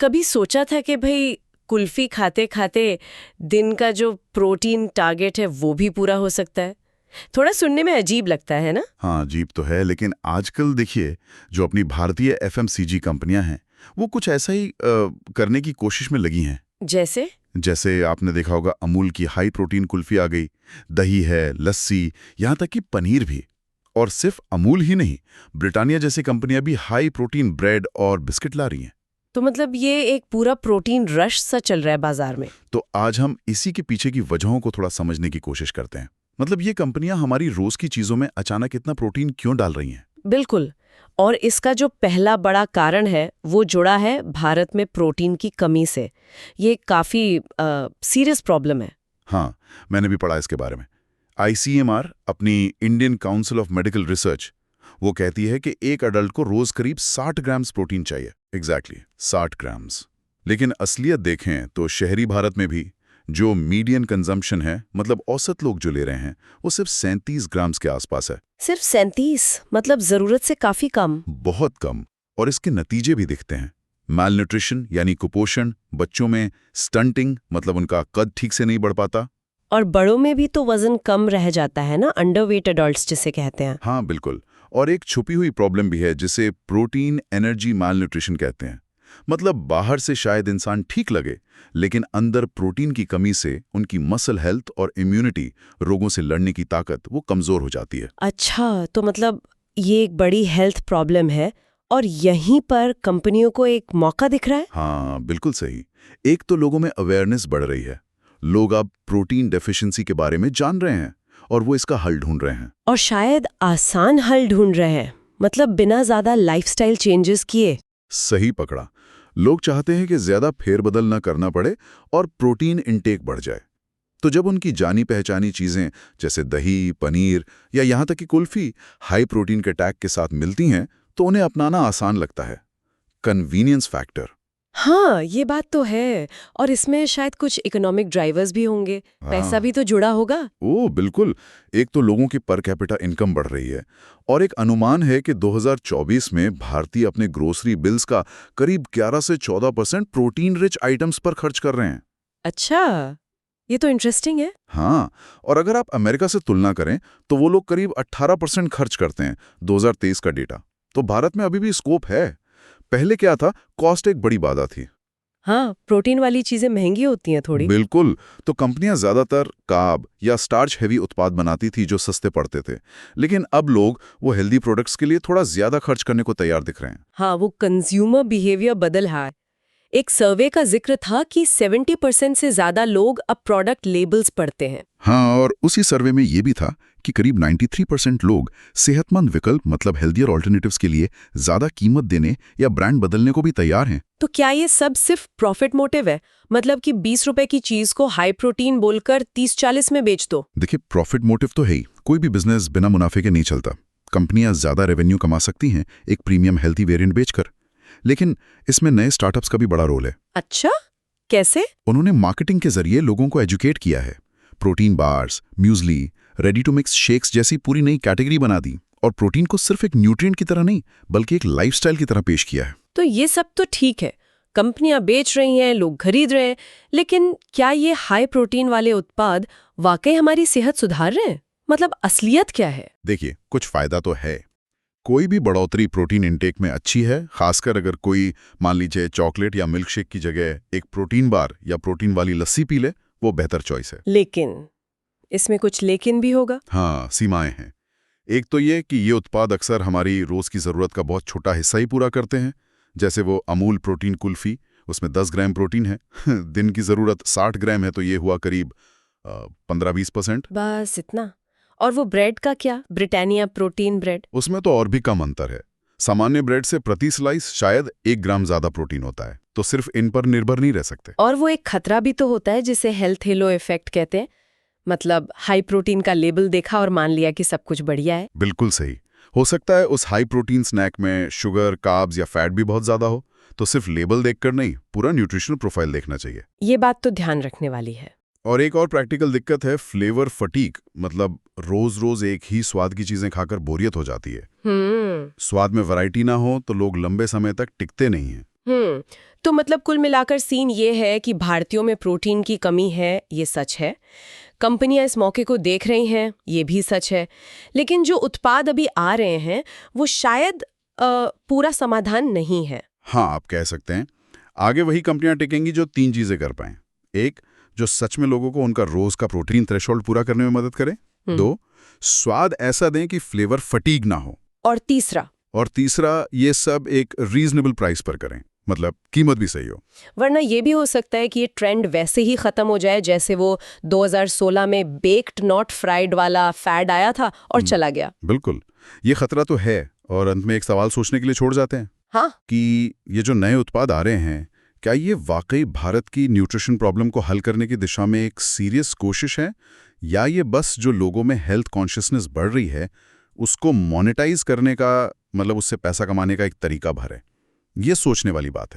कभी सोचा था कि भाई कुल्फी खाते खाते दिन का जो प्रोटीन टारगेट है वो भी पूरा हो सकता है? थोड़ा सुनने में अजीब लगता है ना? हाँ, अजीब तो है, लेकिन आजकल देखिए जो अपनी भारतीय एफएमसीजी कंपनियां हैं वो कुछ ऐसा ही करने की कोशिश में लगी हैं। जैसे? जैसे आपने देखा होगा अमूल की हाई प्रोटीन कुल्फी आ गई, दही है, लस्सी, यहाँ तक कि पनीर भी। और सिर्फ अमूल ही नहीं, ब्रिटानिया जैसी कंपनियां भी हाई प्रोटीन ब्रेड और बिस्किट ला रही हैं। तो मतलब ये एक पूरा प्रोटीन रश सा चल रहा है बाजार में। तो आज हम इसी के पीछे की वजहों को थोड़ा समझने की कोशिश करते हैं। मतलब ये कंपनियां हमारी रोज की चीजों में अचानक इतना प्रोटीन क्यों डाल रही हैं? बिल्कुल। और इसका जो पहला बड़ा कारण है वो जुड़ा है भारत में प्रोटीन की कमी से। ये काफी सीरियस प्रॉब्लम है। हाँ, मैंने भी पढ़ा इसके बारे में। आईसीएमआर, अपनी Indian council of medical research, वो कहती है कि एक अडल्ट को रोज करीब 60 ग्राम्स प्रोटीन चाहिए। Exactly 60 grams. लेकिन असलियत देखें तो शहरी भारत में भी जो मीडियन कंजम्पशन है, मतलब औसत लोग जो ले रहे हैं, वो सिर्फ 37 ग्राम्स के आसपास है। सिर्फ 37? मतलब जरूरत से काफी कम। बहुत कम। और इसके नतीजे भी दिखते हैं। मैल न्यूट्रिशन यानी कुपोषण, बच्चों में स्टंटिंग, मतलब उनका कद ठीक से नहीं बढ़ पाता। और बड़ों में भी तो वजन कम रह जाता है ना, अंडरवेट एडल्ट्स जिसे कहते हैं। हाँ बिल्कुल। और एक छुपी हुई प्रॉब्लम भी है जिसे प्रोटीन एनर्जी मैल न्यूट्रिशन कहते हैं। मतलब बाहर से शायद इंसान ठीक लगे, लेकिन अंदर प्रोटीन की कमी से उनकी मसल हेल्थ और इम्यूनिटी, रोगों से लड़ने की ताकत, वो कमजोर हो जाती है। अच्छा, तो मतलब ये एक बड़ी हेल्थ प्रॉब्लम है और यहीं पर कंपनियों को एक मौका दिख रहा है। हाँ बिल्कुल सही। एक तो लोगों में अवेयरनेस बढ़ रही है। लोग अब प्रोटीन डेफिशिएंसी के बारे में जान रहे हैं और वो इसका हल ढूंढ रहे हैं। और शायद आसान हल ढूंढ रहे हैं, मतलब बिना ज्यादा लाइफस्टाइल चेंजेस किए। सही पकड़ा। लोग चाहते हैं कि ज्यादा फेरबदल न करना पड़े और प्रोटीन इंटेक बढ़ जाए। तो जब उनकी जानी पहचानी चीजें जैसे दही, पनीर या यहाँ तक कि कुल्फी हाई प्रोटीन के टैग के साथ मिलती हैं, तो उन्हें अपनाना आसान लगता है। Convenience factor. हाँ, ये बात तो है। और इसमें शायद कुछ इकोनॉमिक ड्राइवर्स भी होंगे। पैसा भी तो जुड़ा होगा। ओह बिल्कुल। एक तो लोगों की पर कैपिटा इनकम बढ़ रही है और एक अनुमान है कि 2024 में भारतीय अपने ग्रोसरी बिल्स का करीब 11 से 14% प्रोटीन रिच आइटम्स पर खर्च कर रहे हैं। अच्छा, ये तो इंटरेस्टिंग है। हाँ, और अगर आप अमेरिका से तुलना करें तो वो लोग करीब 18% खर्च करते हैं, 2023 का डेटा। तो भारत में अभी भी स्कोप है। पहले क्या था, कॉस्ट एक बड़ी बाधा थी। हाँ, प्रोटीन वाली चीजें महंगी होती हैं थोड़ी। बिल्कुल। तो कंपनियां ज्यादातर कार्ब या स्टार्च हेवी उत्पाद बनाती थी जो सस्ते पड़ते थे। लेकिन अब लोग वो हेल्दी प्रोडक्ट्स के लिए थोड़ा ज्यादा खर्च करने को तैयार दिख रहे हैं। हाँ, वो कंज्यूमर बिहेवियर बदल रहा है। एक सर्वे का जिक्र था कि 70% से ज्यादा लोग अब प्रोडक्ट लेबल्स पढ़ते हैं। हाँ, और उसी सर्वे में ये भी था कि करीब 93% लोग सेहतमंद विकल्प, मतलब हेल्दियर ऑल्टरनेटिव्स के लिए ज्यादा कीमत देने या ब्रांड बदलने को भी तैयार हैं। तो क्या ये सब सिर्फ प्रॉफिट मोटिव है? मतलब कि 20 रुपए की चीज को हाई प्रोटीन बोलकर 30-40 में बेच दो? देखिए, प्रॉफिट मोटिव तो है ही। कोई भी बिजनेस बिना मुनाफे के नहीं चलता। कंपनियां ज्यादा रेवेन्यू कमा सकती हैं एक प्रीमियम हेल्थी वेरिएंट बेचकर। लेकिन इसमें नए स्टार्टअप्स का भी बड़ा रोल है। अच्छा, कैसे? उन्होंने मार्केटिंग के जरिए लोगों को एजुकेट किया है। Protein bars, muesli, ready to mix shakes जैसी पूरी नई कैटेगरी बना दी और प्रोटीन को सिर्फ एक न्यूट्रिएंट की तरह नहीं, बल्कि एक लाइफस्टाइल की तरह पेश किया है। तो ये सब तो ठीक है, कंपनियां बेच रही हैं, लोग खरीद रहे हैं, लेकिन क्या ये हाई प्रोटीन वाले उत्पाद वाकई हमारी सेहत सुधार रहे हैं? मतलब असलियत क्या है? देखिए, कुछ फायदा तो है। कोई भी बढ़ोतरी प्रोटीन इंटेक में अच्छी है, खासकर अगर कोई मान लीजिए चॉकलेट या मिल्क शेक की जगह एक प्रोटीन बार या प्रोटीन वाली लस्सी पी ले, वो बेहतर चॉइस है। लेकिन इसमें कुछ लेकिन भी होगा। हाँ, सीमाएं हैं। एक तो ये कि ये उत्पाद अक्सर हमारी रोज की जरूरत का बहुत छोटा हिस्सा ही पूरा करते हैं। जैसे वो अमूल प्रोटीन कुल्फी, उसमें 10 ग्राम प्रोटीन है। दिन की जरूरत 60 ग्राम है, तो ये हुआ करीब 15-20%। बस इतना? और वो ब्रेड का क्या, ब्रिटानिया प्रोटीन ब्रेड? उसमें तो और भी कम अंतर है। सामान्य ब्रेड से प्रति स्लाइस शायद 1 ग्राम ज्यादा प्रोटीन होता है। तो सिर्फ इन पर निर्भर नहीं रह सकते। और वो एक खतरा भी तो होता है जिसे हेल्थ हेलो इफेक्ट कहते हैं। मतलब हाई प्रोटीन का लेबल देखा और मान लिया कि सब कुछ बढ़िया है। बिल्कुल सही। हो सकता है उस हाई प्रोटीन स्नैक में शुगर, कार्ब्स या फैट भी बहुत ज्यादा हो। तो सिर्फ लेबल देखकर नहीं, पूरा न्यूट्रिशनल प्रोफाइल देखना चाहिए। ये बात तो ध्यान रखने वाली है। और एक और प्रैक्टिकल दिक्कत है फ्लेवर फटीक। मतलब रोज रोज एक ही स्वाद की चीजें खाकर बोरियत हो जाती है। स्वाद में वैरायटी ना हो तो लोग लंबे समय तक टिकते नहीं हैं। तो मतलब कुल मिलाकर सीन ये है कि भारतीयों में प्रोटीन की कमी है, ये सच है। कंपनियां इस मौके को देख रही हैं, ये भी सच है। लेकिन जो उत्पाद अभी आ रहे हैं वो शायद पूरा समाधान नहीं है। हाँ, आप कह सकते हैं। आगे वही कंपनियां टिकेंगी जो 3 चीजें कर पाएं। 1, जो सच में लोगों को उनका रोज का प्रोटीन थ्रेशोल्ड पूरा करने में मदद करे। 2, स्वाद ऐसा दें कि फ्लेवर फटीग ना हो। और तीसरा, ये सब एक रीजनेबल प्राइस पर करें, मतलब कीमत भी सही हो। वरना ये भी हो सकता है कि ये ट्रेंड वैसे ही खत्म हो जाए जैसे वो 2016 में बेक्ड नॉट फ्राइड वाला फैड आया था और चला गया। बिल्कुल, ये खतरा तो है। और अंत में एक सवाल सोचने के लिए छोड़ जाते हैं। हाँ, कि ये जो नए उत्पाद आ रहे हैं, क्या ये वाकई भारत की न्यूट्रिशन प्रॉब्लम को हल करने की दिशा में एक सीरियस कोशिश है, या ये बस जो लोगों में हेल्थ कॉन्शियसनेस बढ़ रही है उसको मोनेटाइज करने का, मतलब उससे पैसा कमाने का एक तरीका भर है? ये सोचने वाली बात है।